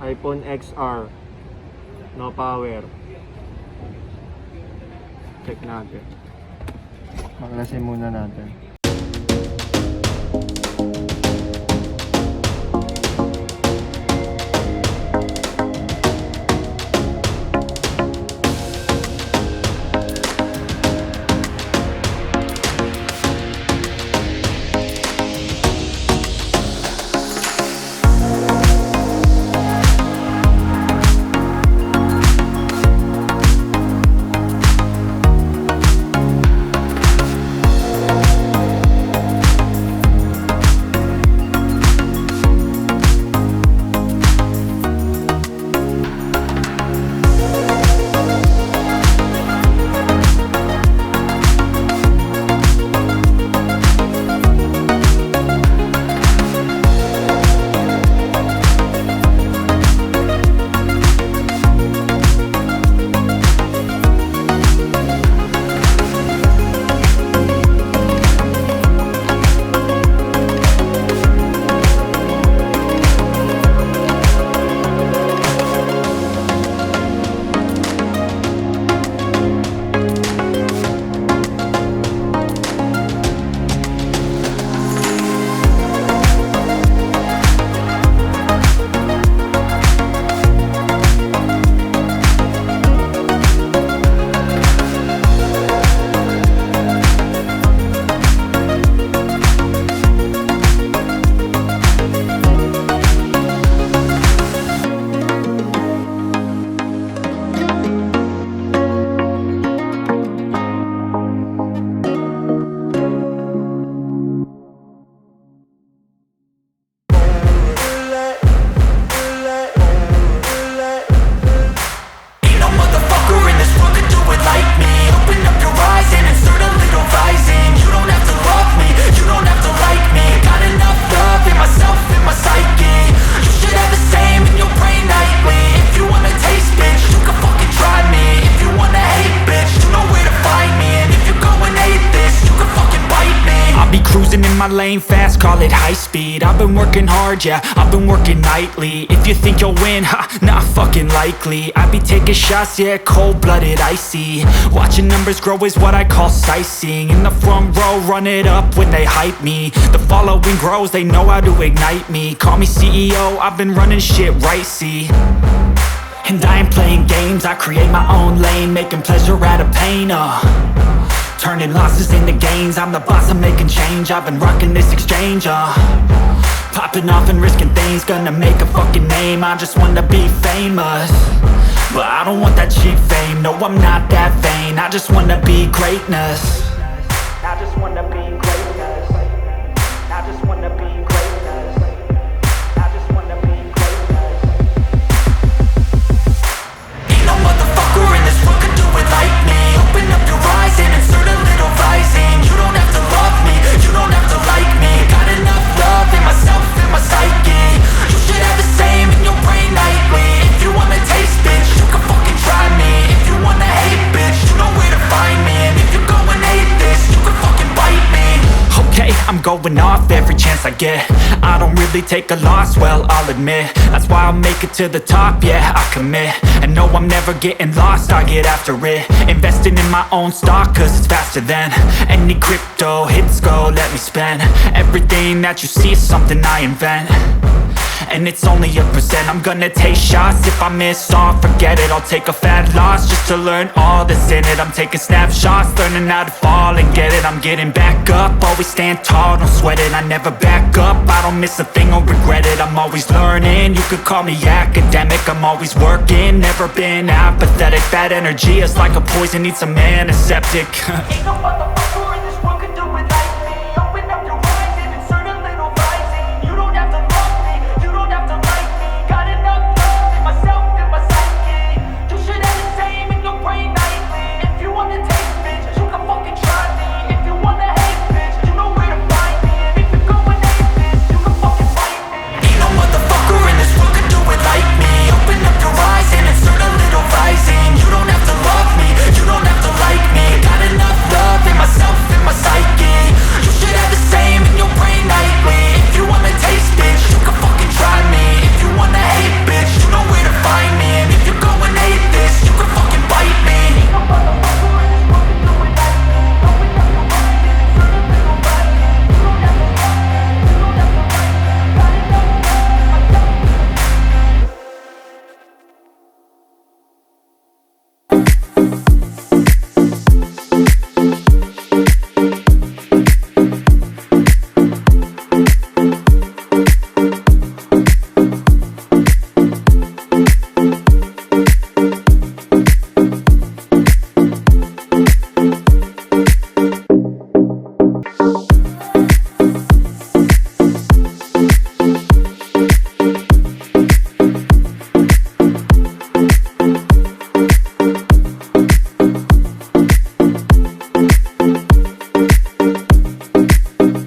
iPhone XR, no power. Check natin. Maklasin muna natin. My lane fast, call it high speed. I've been working hard, yeah, I've been working nightly. If you think you'll win, ha, not fucking likely. I be taking shots, yeah, cold-blooded, icy. Watching numbers grow is what I call sightseeing. In the front row, run it up when they hype me. The following grows, they know how to ignite me. Call me CEO, I've been running shit right, see. And I ain't playing games, I create my own lane, making pleasure out of pain, turning losses into gains. I'm the boss, I'm making change. I've been rocking this exchange, popping off and risking things. Gonna make a fucking name. I just wanna be famous, but I don't want that cheap fame. No, I'm not that vain. I just wanna be greatness. I just wanna be greatness. I just wanna be greatness. I just wanna be greatness. Ain't no motherfucker in this world can do it like me. Open up your eyes and insert a little rising. You don't have to love me, you don't have to like me. Got enough love in myself, in my psyche. You should have the same in your brain nightly. If you wanna taste, bitch, you can fucking try me. If you wanna hate, bitch, you know where to find me. And if you're going hate this, you can fucking bite me. Okay, I'm going off every chance I get. I don't really take a loss, well, I'll admit. That's why I'll make it to the top, yeah, I commit. And no, I'm never getting lost, I get after it. Investing in my own stock, cause it's faster than any crypto hits go, let me spend. Everything that you see is something I invent, and it's only a percent. I'm gonna take shots, if I miss all, forget it. I'll take a fat loss just to learn all that's in it. I'm taking snapshots, learning how to fall and get it. I'm getting back up, always stand tall, don't sweat it. I never back up, I don't miss a thing or regret it. I'm always learning, you could call me academic. I'm always working, never been apathetic. Bad energy is like a poison, needs some antiseptic.